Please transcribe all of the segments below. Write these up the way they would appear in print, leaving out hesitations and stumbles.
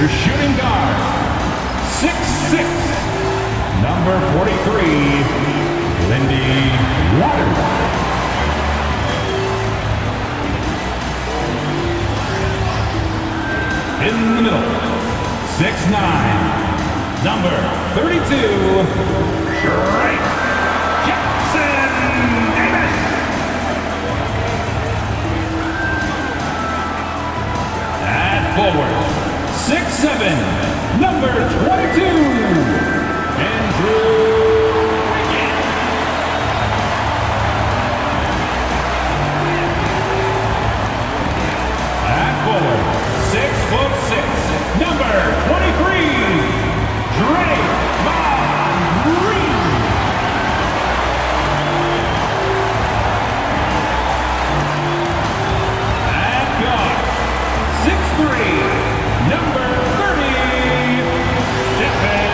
The shooting guard, 6'6", number 43, Lindy Waters. In the middle, 6'9", number 32, Jackson Davis. At forward, 6'7", number 22, Andrew Wiggins. At forward, 6'6", number 23, Draymond Green. At guard, 6'3", number 30, Stephen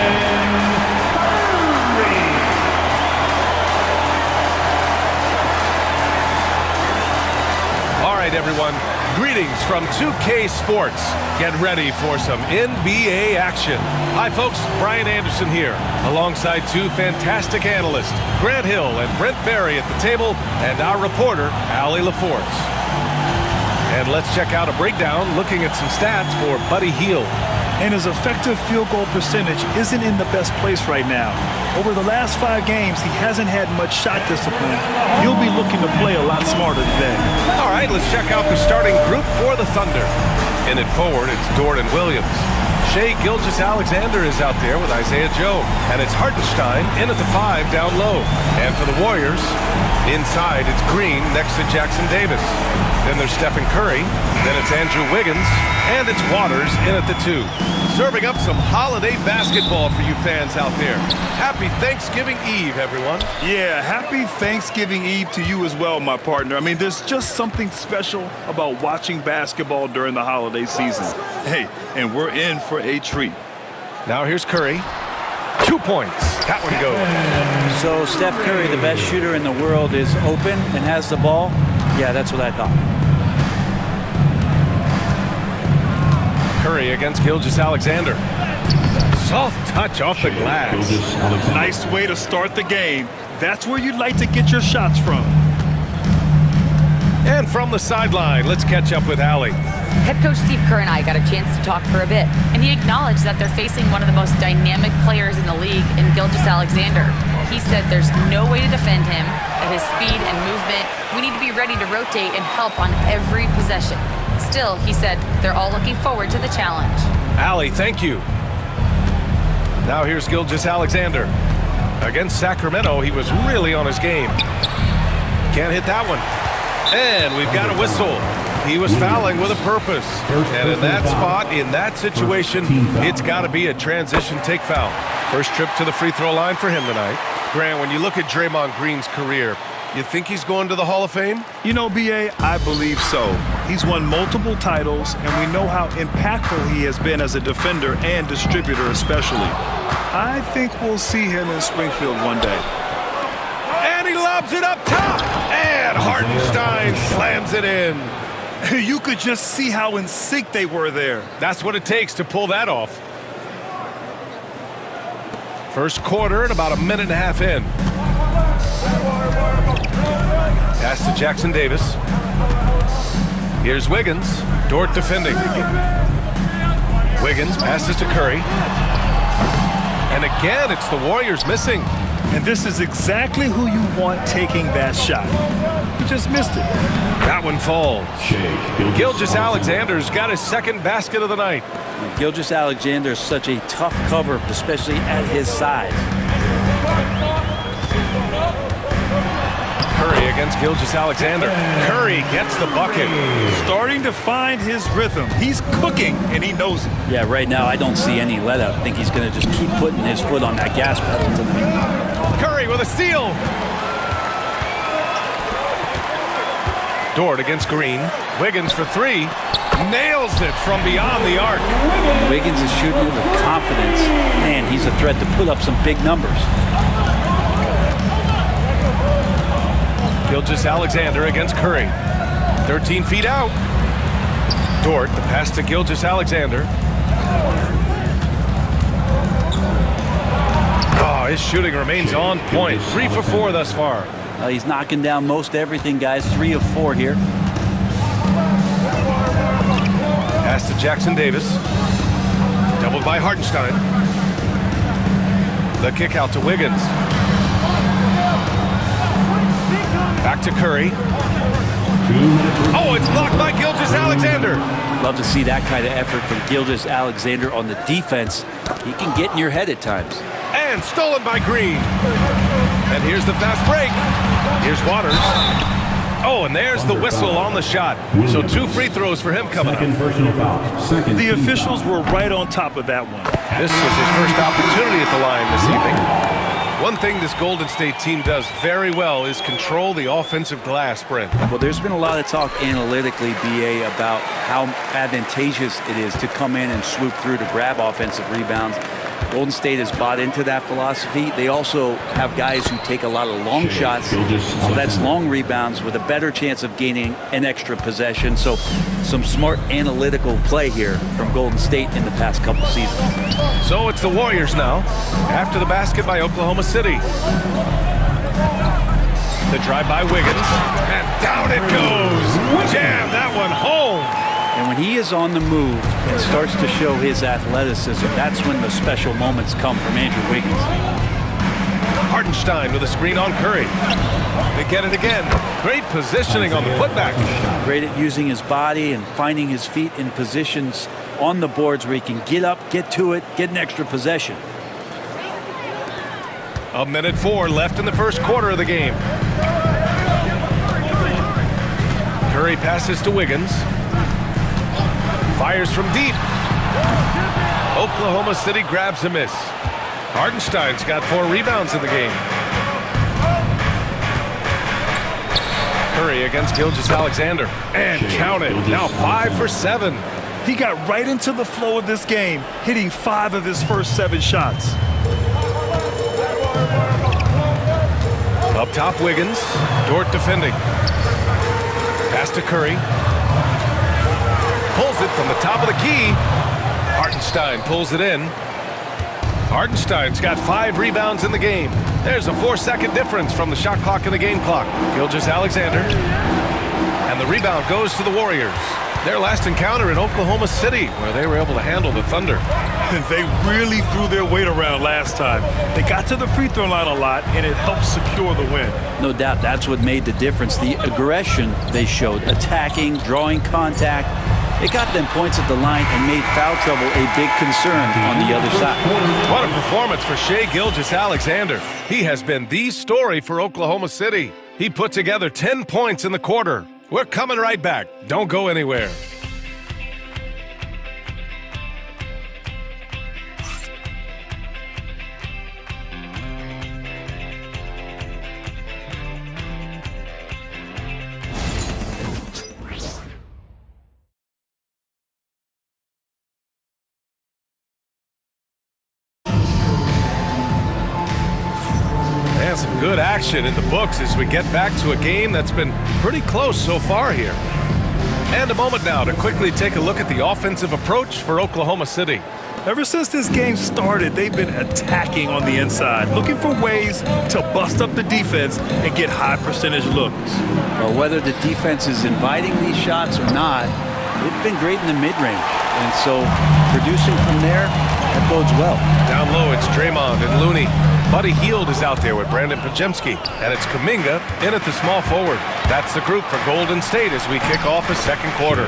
Curry. All right, everyone. Greetings from 2K Sports. Get ready for some NBA action. Hi, folks. Brian Anderson here, alongside two fantastic analysts, Grant Hill and Brent Barry at the table, and our reporter, Allie LaForce. And let's check out a breakdown looking at some stats for Buddy Hield. And his effective field goal percentage isn't in the best place right now. Over the last 5 games, he hasn't had much shot discipline. He'll be looking to play a lot smarter today. All right, let's check out the starting group for the Thunder. In it forward, it's Dort and Williams. Shai Gilgeous-Alexander is out there with Isaiah Joe. And it's Hartenstein in at the 5 down low. And for the Warriors, inside it's Green next to Jackson Davis. Then there's Stephen Curry. Then it's Andrew Wiggins. And it's Waters in at the 2. Serving up some holiday basketball for you fans out there. Happy Thanksgiving Eve, everyone. Yeah, happy Thanksgiving Eve to you as well, my partner. I mean, there's just something special about watching basketball during the holiday season. Hey, and we're in for a treat. Now here's Curry. 2 points. That one goes. So Steph Curry, the best shooter in the world, is open and has the ball? Yeah, that's what I thought. Curry against Gilgeous-Alexander. Soft touch off the glass. Nice way to start the game. That's where you'd like to get your shots from. And from the sideline, let's catch up with Allie. Head coach Steve Kerr and I got a chance to talk for a bit, and he acknowledged that they're facing one of the most dynamic players in the league in Gilgeous-Alexander. He said there's no way to defend him, that his speed and movement, we need to be ready to rotate and help on every possession. Still, he said, they're all looking forward to the challenge. Allie, thank you. Now here's Gilgeous-Alexander. Against Sacramento, he was really on his game. Can't hit that one. And we've got a whistle. He was fouling with a purpose. And in that spot, in that situation, it's got to be a transition take foul. First trip to the free throw line for him tonight. Grant, when you look at Draymond Green's career, you think he's going to the Hall of Fame? You know, B.A., I believe so. He's won multiple titles, and we know how impactful he has been as a defender and distributor especially. I think we'll see him in Springfield one day. And he lobs it up top! And Hartenstein slams it in. You could just see how in sync they were there. That's what it takes to pull that off. First quarter and about a minute and a half in. Pass to Jackson Davis. Here's Wiggins. Dort defending. Wiggins passes to Curry. And again, it's the Warriors missing. And this is exactly who you want taking that shot. He just missed it. That one falls. Gilgeous-Alexander's got his second basket of the night. Gilgeous-Alexander is such a tough cover, especially at his size. Curry against Gilgeous-Alexander. Curry gets the bucket. Starting to find his rhythm. He's cooking, and he knows it. Yeah, right now I don't see any let up. I think he's going to just keep putting his foot on that gas pedal tonight. Curry with a steal. Dort against Green. Wiggins for 3. Nails it from beyond the arc. Wiggins is shooting it with confidence. Man, he's a threat to put up some big numbers. Gilgeous-Alexander against Curry. 13 feet out. Dort, the pass to Gilgeous-Alexander. Oh, his shooting remains on point. 3 for 4 thus far. He's knocking down most everything, guys. 3 of 4 here. Pass to Jackson Davis. Doubled by Hartenstein. The kick out to Wiggins. Back to Curry. Oh, it's blocked by Gilgeous-Alexander. Love to see that kind of effort from Gilgeous-Alexander on the defense. He can get in your head at times. And stolen by Green. And here's the fast break. Here's Waters. Oh, and there's the whistle on the shot. So 2 free throws for him coming up. Personal foul. The officials were right on top of that one. This was his first opportunity at the line this evening. One thing this Golden State team does very well is control the offensive glass, Brent. Well, there's been a lot of talk analytically, BA, about how advantageous it is to come in and swoop through to grab offensive rebounds. Golden State has bought into that philosophy. They also have guys who take a lot of long shots, so that's long rebounds with a better chance of gaining an extra possession. So some smart analytical play here from Golden State in the past couple seasons. So it's the Warriors now, after the basket by Oklahoma City. The drive by Wiggins, and down it goes. Jam that one home. And when he is on the move and starts to show his athleticism, that's when the special moments come from Andrew Wiggins. Hartenstein with a screen on Curry. They get it again. Great positioning on the putback. Great at using his body and finding his feet in positions on the boards where he can get up, get to it, get an extra possession. 1:04 left in the first quarter of the game. Curry passes to Wiggins. Fires from deep. Oklahoma City grabs a miss. Hartenstein's got 4 rebounds in the game. Curry against Gilgeous-Alexander. And count it. Now 5 for 7. He got right into the flow of this game, hitting 5 of his first 7 shots. Up top, Wiggins. Dort defending. Pass to Curry. Pulls it from the top of the key. Hartenstein pulls it in. Hartenstein's got 5 rebounds in the game. There's a 4-second difference from the shot clock and the game clock. Gilgeous-Alexander. And the rebound goes to the Warriors. Their last encounter in Oklahoma City, where they were able to handle the Thunder. They really threw their weight around last time. They got to the free throw line a lot, and it helped secure the win. No doubt that's what made the difference. The aggression they showed, attacking, drawing contact. It got them points at the line and made foul trouble a big concern on the other side. What a performance for Shai Gilgeous-Alexander. He has been the story for Oklahoma City. He put together 10 points in the quarter. We're coming right back. Don't go anywhere. Some good action in the books as we get back to a game that's been pretty close so far here. And a moment now to quickly take a look at the offensive approach for Oklahoma City. Ever since this game started, they've been attacking on the inside, looking for ways to bust up the defense and get high percentage looks. Well, whether the defense is inviting these shots or not, they've been great in the mid-range. And so producing from there, that bodes well. Down low, it's Draymond and Looney. Buddy Hield is out there with Brandon Pajemski, and it's Kuminga in at the small forward. That's the group for Golden State as we kick off the second quarter.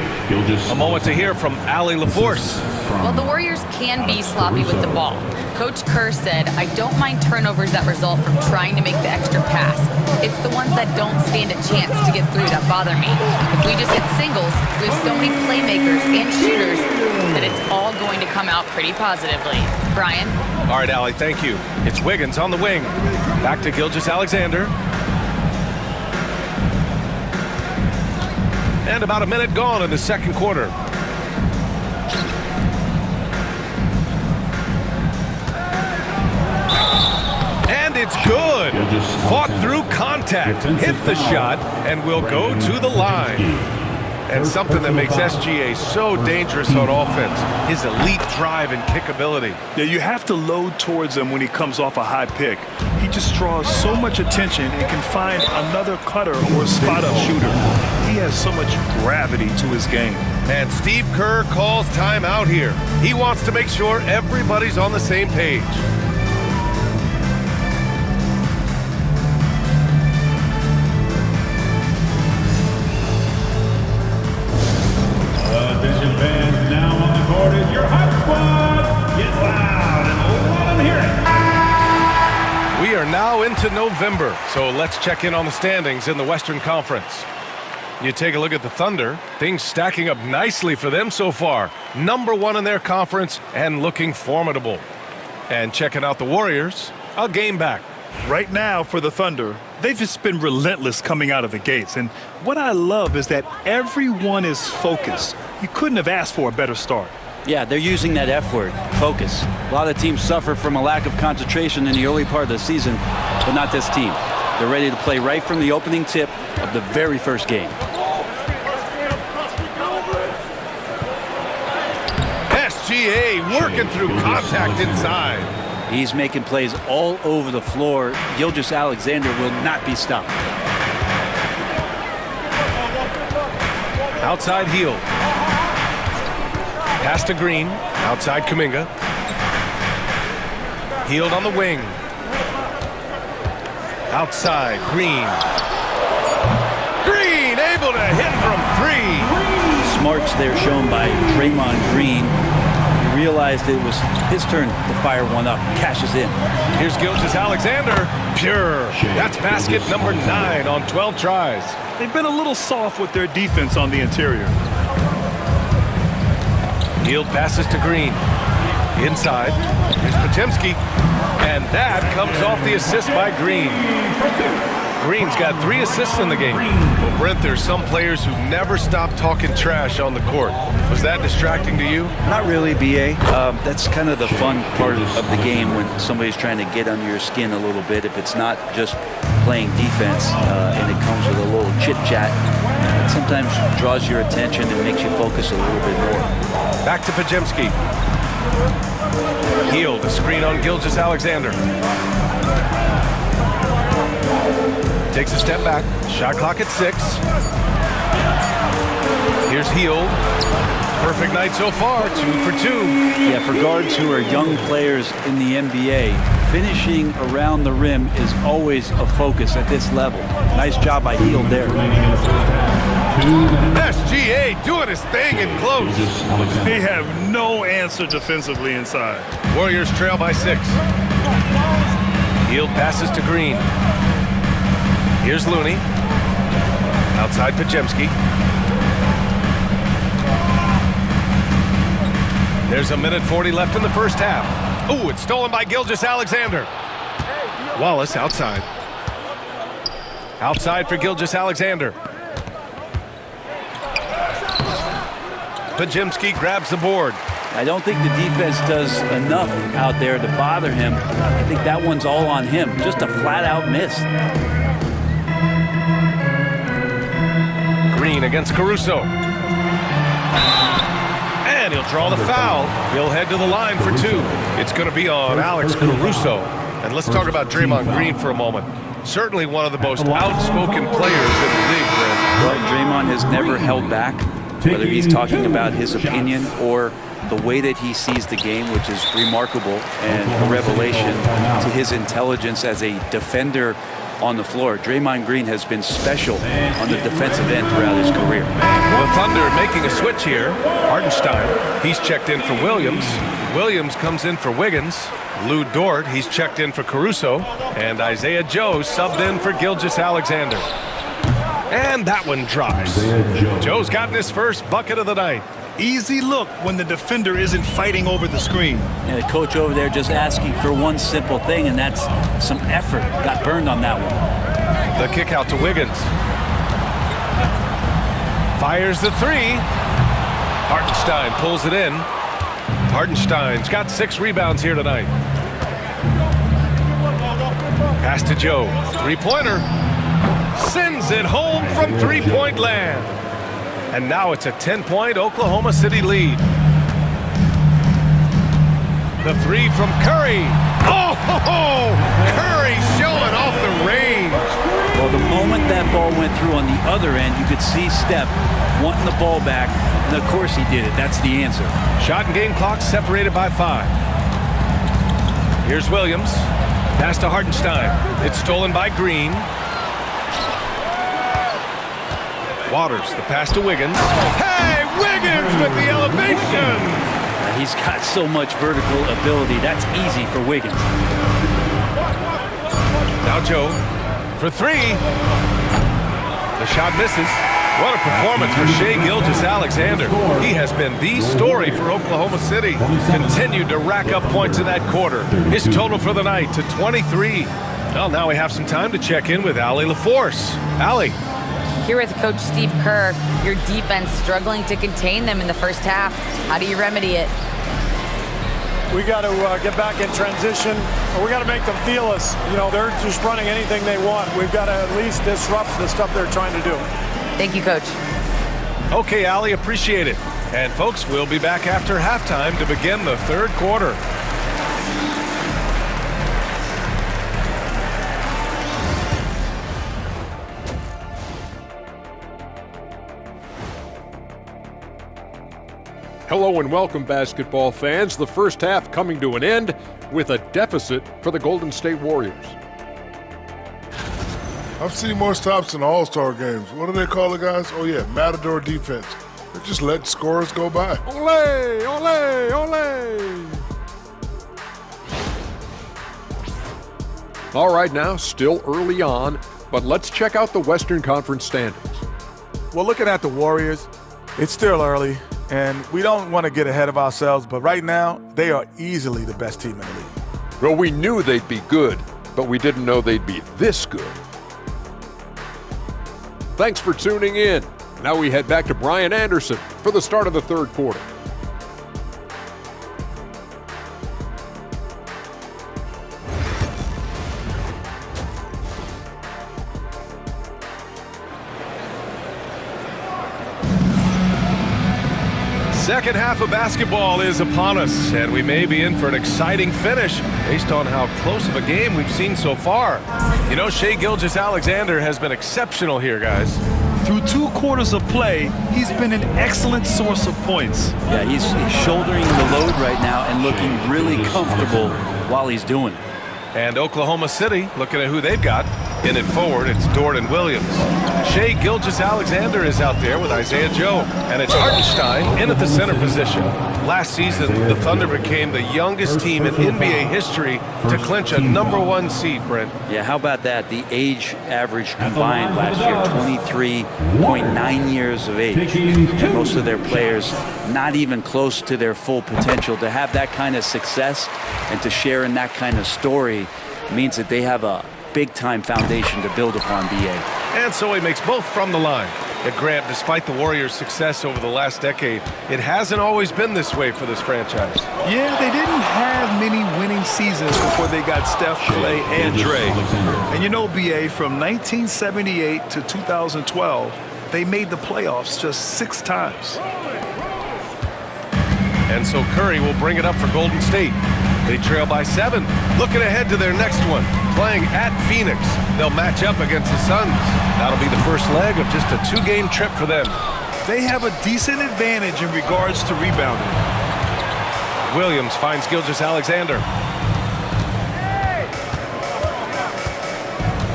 A moment to hear from Allie LaForce. Well, the Warriors can be sloppy with the ball. Coach Kerr said, I don't mind turnovers that result from trying to make the extra pass. It's the ones that don't stand a chance to get through that bother me. If we just hit singles, we have so many playmakers and shooters that it's all going to come out pretty positively. Brian? All right, Allie, thank you. It's Wiggins on the wing. Back to Gilgeous-Alexander. And about a minute gone in the second quarter. And it's good. Fought through contact, hit the shot, and will go to the line. And something that makes SGA so dangerous on offense, his elite drive and kickability. Yeah, you have to load towards him when he comes off a high pick. He just draws so much attention and can find another cutter or spot-up shooter. He has so much gravity to his game. And Steve Kerr calls timeout here. He wants to make sure everybody's on the same page. Attention fans, now on the court is your hot squad. Get loud and let them hear it. We are now into November, so let's check in on the standings in the Western Conference. You take a look at the Thunder, things stacking up nicely for them so far. #1 in their conference and looking formidable. And checking out the Warriors, a game back. Right now for the Thunder, they've just been relentless coming out of the gates. And what I love is that everyone is focused. You couldn't have asked for a better start. Yeah, they're using that F word, focus. A lot of teams suffer from a lack of concentration in the early part of the season, but not this team. They're ready to play right from the opening tip of the very first game. SGA working through contact inside. He's making plays all over the floor. Gilgeous-Alexander will not be stopped. Outside heel. Pass to Green. Outside Kuminga. Healed on the wing. Outside Green. Green able to hit from 3. Smarts there shown by Draymond Green. He realized it was his turn to fire one up. Cashes in. Here's Gilgeous-Alexander. Pure. That's basket number 9 on 12 tries. They've been a little soft with their defense on the interior. Healed passes to Green. Inside. Here's Potemski. And that comes off the assist by Green. Green's got 3 assists in the game. Well, Brent, there's some players who never stop talking trash on the court. Was that distracting to you? Not really, B.A. That's kind of the fun part of the game when somebody's trying to get under your skin a little bit. If it's not just playing defense and it comes with a little chit-chat, it sometimes draws your attention and makes you focus a little bit more. Back to Podziemski. Healed, a screen on Gilgeous-Alexander. Takes a step back. Shot clock at 6. Here's Healed. Perfect night so far, 2 for 2. Yeah, for guards who are young players in the NBA, finishing around the rim is always a focus at this level. Nice job by Healed there. SGA doing his thing in close. They have no answer defensively inside. Warriors trail by 6. Healed passes to Green. Here's Looney. Outside Podziemski. There's 1:40 left in the first half. Oh, it's stolen by Gilgeous-Alexander. Wallace outside. Outside for Gilgeous-Alexander. Podziemski grabs the board. I don't think the defense does enough out there to bother him. I think that one's all on him. Just a flat-out miss. Green against Caruso. And he'll draw the foul. He'll head to the line for 2. It's going to be on Alex Caruso. And let's talk about Draymond Green for a moment. Certainly one of the most outspoken players in the league, Brent. Well, Draymond has never held back, whether he's talking about his opinion or the way that he sees the game, which is remarkable and a revelation to his intelligence as a defender on the floor. Draymond Green has been special on the defensive end throughout his career. The Thunder making a switch here. Hartenstein, he's checked in for Williams. Williams comes in for Wiggins. Lou Dort, he's checked in for Caruso. And Isaiah Joe subbed in for Gilgeous-Alexander. And that one drops. Joe's gotten his first bucket of the night. Easy look when the defender isn't fighting over the screen. And the coach over there just asking for one simple thing, and that's some effort. Got burned on that one. The kick out to Wiggins. Fires the 3. Hartenstein pulls it in. Hartenstein's got 6 rebounds here tonight. Pass to Joe. 3-pointer. Sends it home from 3-point land. And now it's a 10-point Oklahoma City lead. The three from Curry. Oh, Curry showing off the range. Well, the moment that ball went through on the other end, you could see Steph wanting the ball back, and of course he did it. That's the answer. Shot and game clock separated by 5. Here's Williams. Pass to Hartenstein. It's stolen by Green. Waters, the pass to Wiggins. Hey, Wiggins with the elevation! He's got so much vertical ability. That's easy for Wiggins. Now Joe for 3. The shot misses. What a performance for Shai Gilgeous-Alexander. He has been the story for Oklahoma City. Continued to rack up points in that quarter. His total for the night to 23. Well, now we have some time to check in with Allie LaForce. Allie. Here with Coach Steve Kerr, your defense struggling to contain them in the first half. How do you remedy it? We got to get back in transition. We got to make them feel us. You know, they're just running anything they want. We've got to at least disrupt the stuff they're trying to do. Thank you, Coach. Okay, Allie, appreciate it. And folks, we'll be back after halftime to begin the third quarter. Hello and welcome, basketball fans. The first half coming to an end with a deficit for the Golden State Warriors. I've seen more stops in All-Star games. What do they call the guys? Oh, yeah, Matador defense. They just let scores go by. Ole, ole, ole. All right, now, still early on, but let's check out the Western Conference standings. Well, looking at the Warriors, it's still early. And we don't want to get ahead of ourselves, but right now, they are easily the best team in the league. Well, we knew they'd be good, but we didn't know they'd be this good. Thanks for tuning in. Now we head back to Brian Anderson for the start of the third quarter. Second half of basketball is upon us, and we may be in for an exciting finish based on how close of a game we've seen so far. You know, Shai Gilgeous-Alexander has been exceptional here, guys. Through 2 quarters of play, he's been an excellent source of points. Yeah, he's shouldering the load right now and looking really comfortable while he's doing it. And Oklahoma City, looking at who they've got. In it forward, it's Jordan Williams. Shai Gilgeous-Alexander is out there with Isaiah Joe. And it's Hartenstein in at the center position. Last season, the Thunder became the youngest team in NBA history to clinch a #1 seed, Brent. Yeah, how about that? The age average combined last year, 23.9 years of age. And most of their players not even close to their full potential. To have that kind of success and to share in that kind of story means that they have a big-time foundation to build upon, B.A. And so he makes both from the line. And Grant, despite the Warriors' success over the last decade, it hasn't always been this way for this franchise. Yeah, they didn't have many winning seasons before they got Steph, Clay, and Dre. And you know, B.A., from 1978 to 2012, they made the playoffs just 6 times. And so Curry will bring it up for Golden State. They trail by 7. Looking ahead to their next one, playing at Phoenix. They'll match up against the Suns. That'll be the first leg of just a 2-game trip for them. They have a decent advantage in regards to rebounding. Williams finds Gilgeous-Alexander.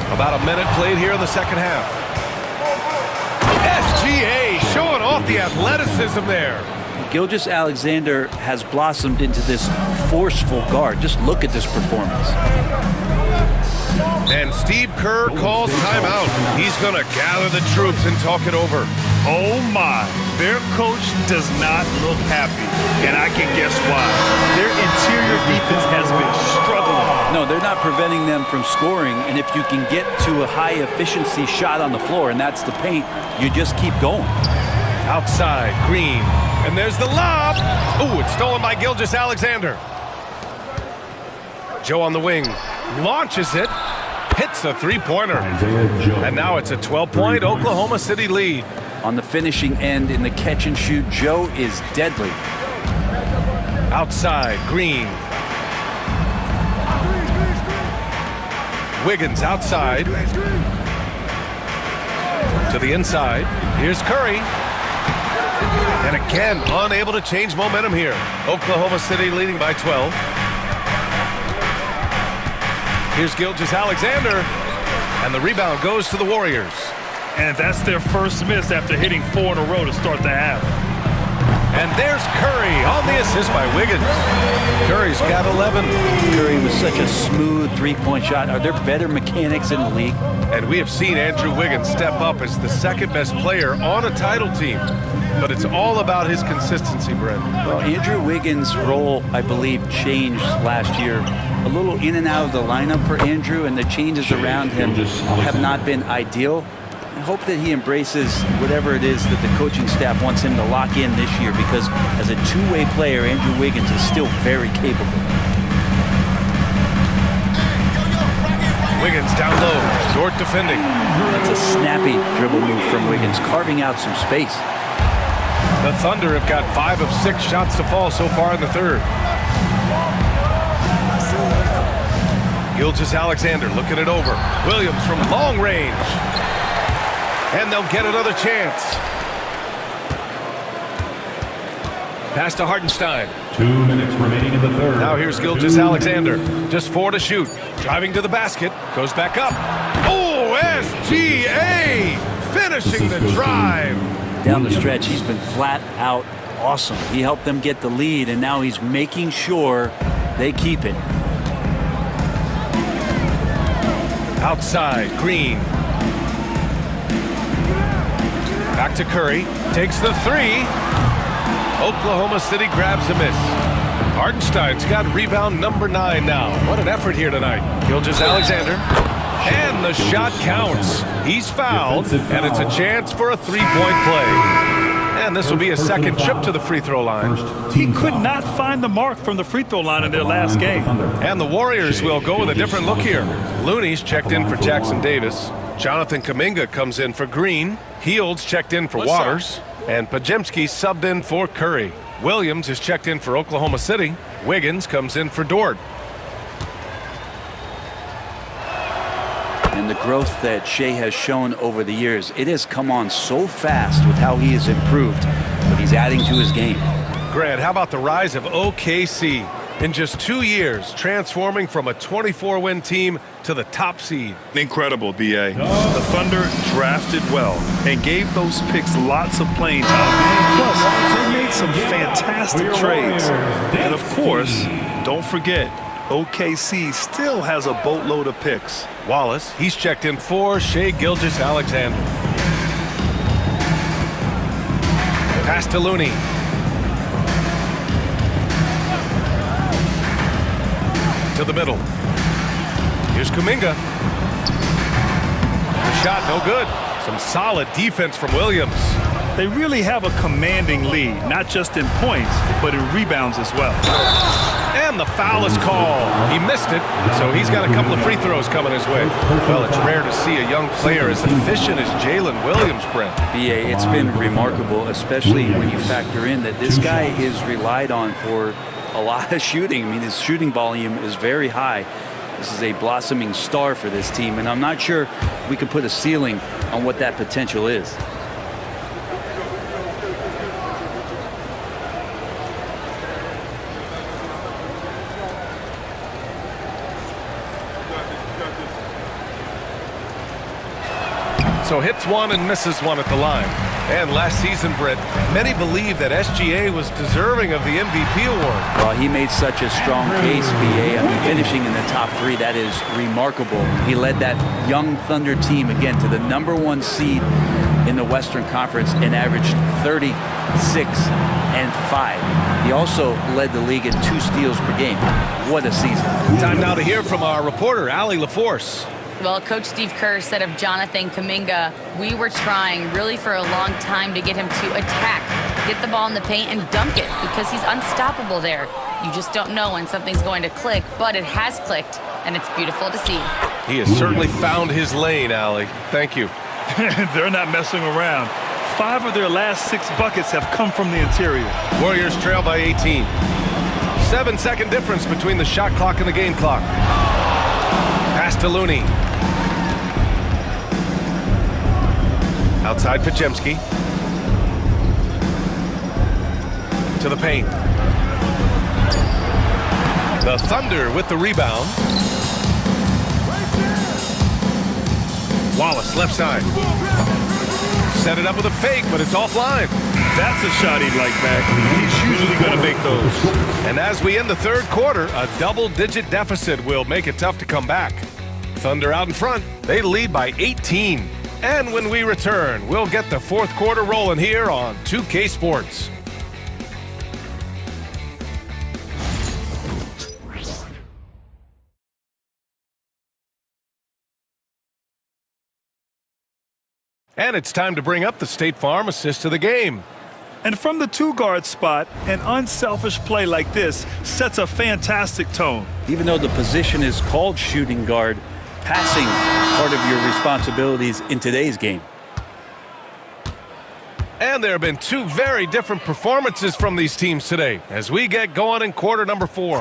About a minute played here in the second half. SGA showing off the athleticism there. Gilgeous-Alexander has blossomed into this forceful guard. Just look at this performance. And Steve Kerr calls timeout. He's going to gather the troops and talk it over. Oh my, their coach does not look happy, and I can guess why. Their interior defense has been struggling. No, they're not preventing them from scoring, and if you can get to a high-efficiency shot on the floor, and that's the paint, you just keep going. Outside, Green. And there's the lob. Ooh, it's stolen by Gilgeous-Alexander. Joe on the wing. Launches it. Hits a 3-pointer. And now it's a 12-point Oklahoma City lead. On the finishing end in the catch and shoot, Joe is deadly. Outside, Green. Wiggins outside. To the inside. Here's Curry. And again, unable to change momentum here. Oklahoma City leading by 12. Here's Gilgeous-Alexander. And the rebound goes to the Warriors. And that's their first miss after hitting 4 in a row to start the half. And there's Curry on the assist by Wiggins. Curry's got 11. Curry was such a smooth three-point shot. Are there better mechanics in the league? And we have seen Andrew Wiggins step up as the second-best player on a title team. But it's all about his consistency, Brent. Well, Andrew Wiggins' role, I believe, changed last year. A little in and out of the lineup for Andrew, and the changes around him have not been ideal. I hope that he embraces whatever it is that the coaching staff wants him to lock in this year, because as a two-way player, Andrew Wiggins is still very capable. Wiggins down low, Dort defending. That's a snappy dribble move from Wiggins, carving out some space. The Thunder have got 5 of 6 shots to fall so far in the third. Gilgeous-Alexander looking it over. Williams from long range. And they'll get another chance. Pass to Hartenstein. 2 minutes remaining in the third. Now here's Gilgeous-Alexander. Just 4 to shoot. Driving to the basket. Goes back up. Oh, SGA finishing the drive. Down the stretch, he's been flat out awesome. He helped them get the lead, and now he's making sure they keep it. Outside, Green. Back to Curry. Takes the 3. Oklahoma City grabs a miss. Hartenstein's got rebound number 9 now. What an effort here tonight. Gilgeous-Alexander. And the shot counts. He's fouled, and it's a chance for a three-point play. And this will be a second trip to the free throw line. He could not find the mark from the free throw line in their last game. And the Warriors will go with a different look here. Looney's checked in for Jackson Davis. Jonathan Kuminga comes in for Green. Heald's checked in for Waters. And Pajemski subbed in for Curry. Williams is checked in for Oklahoma City. Wiggins comes in for Dort. And the growth that Shea has shown over the years, it has come on so fast with how he has improved, but he's adding to his game. Grant, how about the rise of OKC? In just 2 years, transforming from a 24-win team to the top seed. Incredible, B.A. The Thunder drafted well and gave those picks lots of playing time. Plus, they made some fantastic trades. And of course, don't forget, OKC still has a boatload of picks. Wallace, he's checked in for Shea Gilgeous-Alexander. Pass to Looney. To the middle. Here's Kuminga. The shot no good. Some solid defense from Williams. They really have a commanding lead, not just in points, but in rebounds as well. And the foul is called. He missed it, so he's got a couple of free throws coming his way. Well, it's rare to see a young player as efficient as Jalen Williams, Brent. B.A., it's been remarkable, especially when you factor in that this guy is relied on for a lot of shooting. I mean, his shooting volume is very high. This is a blossoming star for this team, and I'm not sure we can put a ceiling on what that potential is. So hits one and misses one at the line. And last season, Britt, many believe that SGA was deserving of the MVP award. Well, he made such a strong case, B.A. I mean, finishing in the top 3, that is remarkable. He led that young Thunder team, again, to the #1 seed in the Western Conference and averaged 36 and 5. He also led the league in 2 steals per game. What a season. Time now to hear from our reporter, Allie LaForce. Well, Coach Steve Kerr said of Jonathan Kuminga, we were trying really for a long time to get him to attack, get the ball in the paint and dunk it because he's unstoppable there. You just don't know when something's going to click, but it has clicked, and it's beautiful to see. He has certainly found his lane, Allie. Thank you. They're not messing around. 5 of their last 6 buckets have come from the interior. Warriors trail by 18. 7-second difference between the shot clock and the game clock. Pass to Looney. Outside Pajemski. To the paint. The Thunder with the rebound. Wallace, left side. Set it up with a fake, but it's offline. That's a shot he'd like back. He's usually going to make those. And as we end the third quarter, a double-digit deficit will make it tough to come back. Thunder out in front. They lead by 18. And when we return, we'll get the fourth quarter rolling here on 2K Sports. And it's time to bring up the State Farm assist of the game. And from the 2-guard spot, an unselfish play like this sets a fantastic tone. Even though the position is called shooting guard, passing part of your responsibilities in today's game. And there have been 2 very different performances from these teams today as we get going in quarter number 4.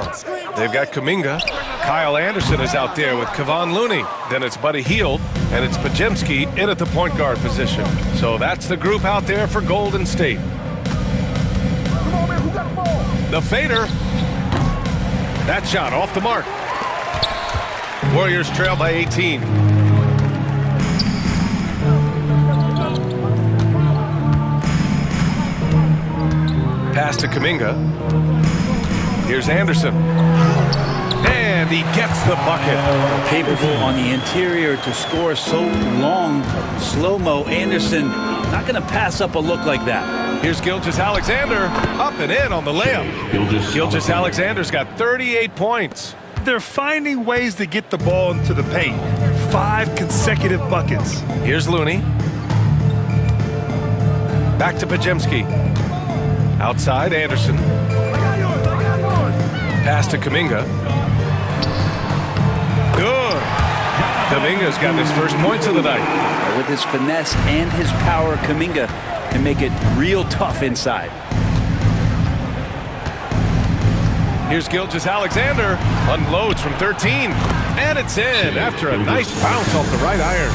They've got Kuminga. Kyle Anderson is out there with Kevon Looney. Then it's Buddy Hield, and it's Pajemski in at the point guard position. So that's the group out there for Golden State. The fader. That shot off the mark. Warriors trail by 18. Pass to Kuminga. Here's Anderson. And he gets the bucket. Capable on the interior to score so long. Slow-mo. Anderson not going to pass up a look like that. Here's Gilgeous-Alexander. Up and in on the layup. Gilgeous-Alexander's got 38 points. They're finding ways to get the ball into the paint. 5 consecutive buckets. Here's Looney. Back to Pajemski. Outside, Anderson. Pass to Kuminga. Good. Kuminga's got his first points of the night. With his finesse and his power, Kuminga can make it real tough inside. Here's Gilgeous-Alexander. Unloads from 13. And it's in after a nice bounce off the right iron.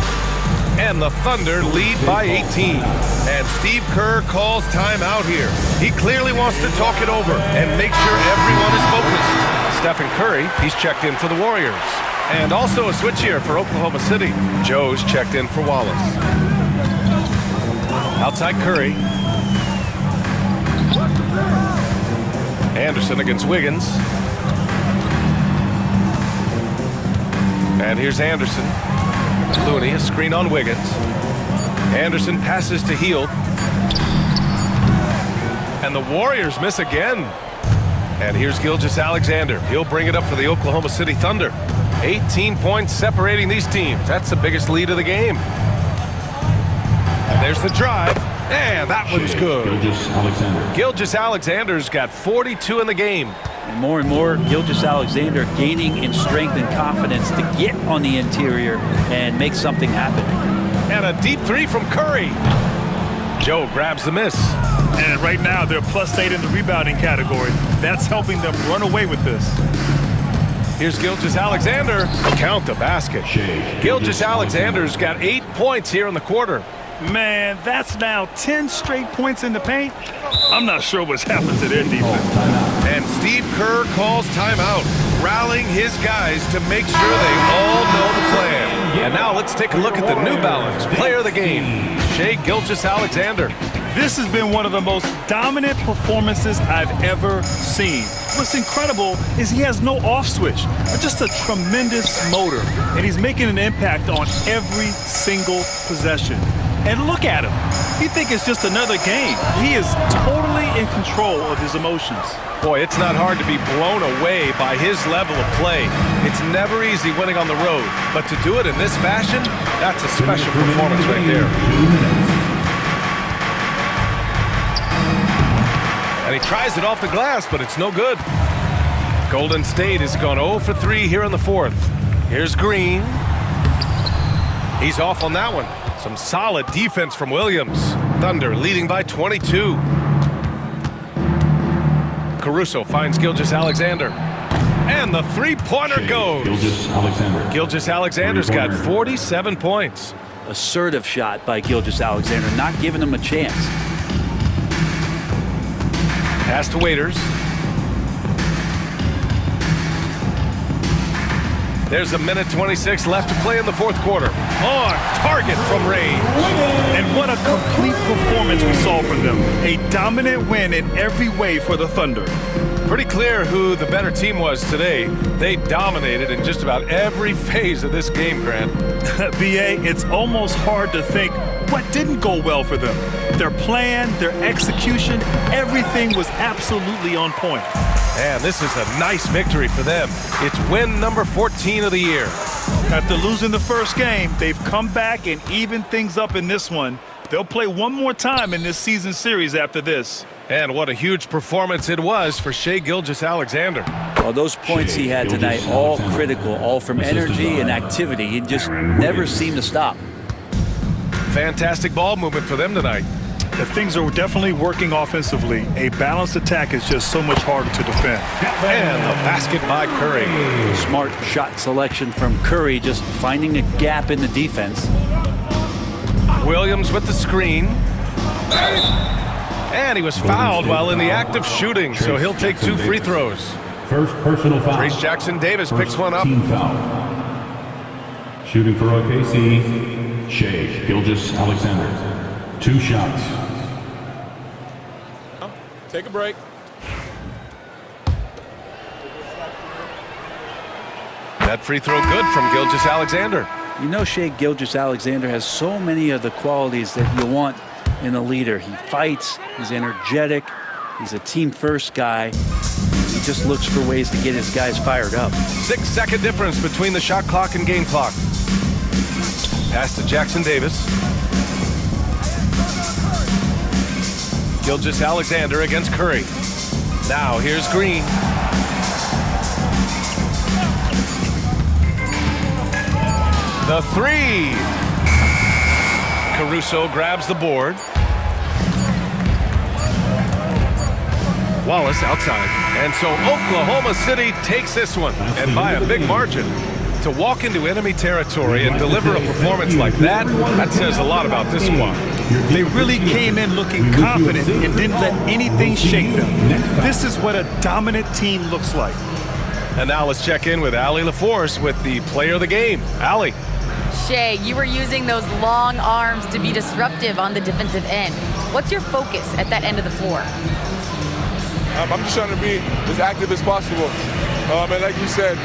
And the Thunder lead by 18. And Steve Kerr calls timeout here. He clearly wants to talk it over and make sure everyone is focused. Stephen Curry, he's checked in for the Warriors. And also a switch here for Oklahoma City. Joe's checked in for Wallace. Outside Curry. Anderson against Wiggins. And here's Anderson. Looney, a screen on Wiggins. Anderson passes to Hield. And the Warriors miss again. And here's Gilgeous-Alexander. He'll bring it up for the Oklahoma City Thunder. 18 points separating these teams. That's the biggest lead of the game. And there's the drive. And that one's good. Gilgeous-Alexander's got 42 in the game. And more, Gilgeous-Alexander gaining in strength and confidence to get on the interior and make something happen. And a deep 3 from Curry. Joe grabs the miss. And right now, they're +8 in the rebounding category. That's helping them run away with this. Here's Gilgeous-Alexander. Count the basket. Gilgeous-Alexander's got 8 points here in the quarter. Man, that's now 10 straight points in the paint. I'm not sure what's happened to their defense. And Steve Kerr calls timeout, rallying his guys to make sure they all know the plan. And now let's take a look at the New Balance player of the game, Shai Gilgeous-Alexander. This has been one of the most dominant performances I've ever seen. What's incredible is he has no off switch, just a tremendous motor, and he's making an impact on every single possession. And look at him. You think it's just another game. He is totally in control of his emotions. Boy, it's not hard to be blown away by his level of play. It's never easy winning on the road, but to do it in this fashion, that's a special performance right there. And he tries it off the glass, but it's no good. Golden State has gone 0 for 3 here in the fourth. Here's Green. He's off on that one. So Some solid defense from Williams. Thunder leading by 22. Caruso finds Gilgeous-Alexander. And the three-pointer goes. Gilgeous-Alexander's got 47 points. Assertive shot by Gilgeous-Alexander, not giving him a chance. Pass to Waiters. There's a minute 26 left to play in the fourth quarter. On target from Ray. And what a complete performance we saw from them. A dominant win in every way for the Thunder. Pretty clear who the better team was today. They dominated in just about every phase of this game, Grant. BA, it's almost hard to think what didn't go well for them. Their plan, their execution, everything was absolutely on point. And this is a nice victory for them. It's win number 14 of the year. After losing the first game, they've come back and evened things up in this one. They'll play one more time in this season series after this. And what a huge performance it was for Shai Gilgeous-Alexander. Well, those points he had tonight, all critical, all from energy and activity. He just never seemed to stop. Fantastic ball movement for them tonight. The things are definitely working offensively. A balanced attack is just so much harder to defend. And the basket by Curry. Smart shot selection from Curry, just finding a gap in the defense. Williams with the screen. And he was fouled while in the act of shooting, so he'll take 2 free throws. First personal foul. Trace Jackson-Davis picks one up. Team foul. Shooting for OKC, Shai Gilgeous-Alexander. 2 shots. Take a break. That free throw good from Gilgeous-Alexander. You know, Shai Gilgeous-Alexander has so many of the qualities that you want in a leader. He fights, he's energetic, he's a team-first guy. He just looks for ways to get his guys fired up. 6-second difference between the shot clock and game clock. Pass to Jackson-Davis. Gilgeous-Alexander against Curry. Now here's Green. The three. Caruso grabs the board. Wallace outside. And so Oklahoma City takes this one, and by a big margin. To walk into enemy territory and deliver a performance like that, that says a lot about this squad. They really came in looking confident and didn't let anything shake them. This is what a dominant team looks like. And now let's check in with Allie LaForce with the player of the game. Allie. Shai, you were using those long arms to be disruptive on the defensive end. What's your focus at that end of the floor? I'm just trying to be as active as possible. And like you said,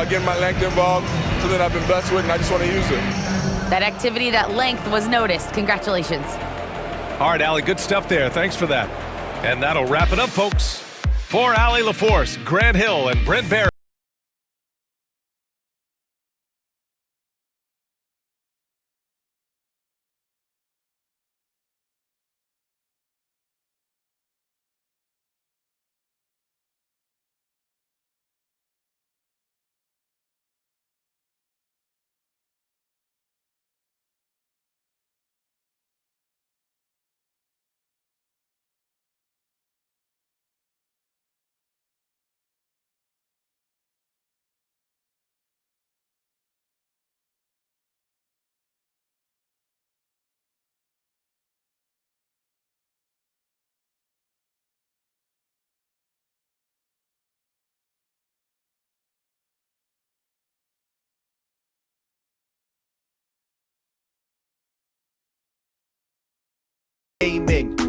getting my length involved, something that I've been blessed with, and I just want to use it. That activity, that length was noticed. Congratulations. All right, Allie, good stuff there. Thanks for that. And that'll wrap it up, folks. For Allie LaForce, Grant Hill, and Brent Barry. Gaming.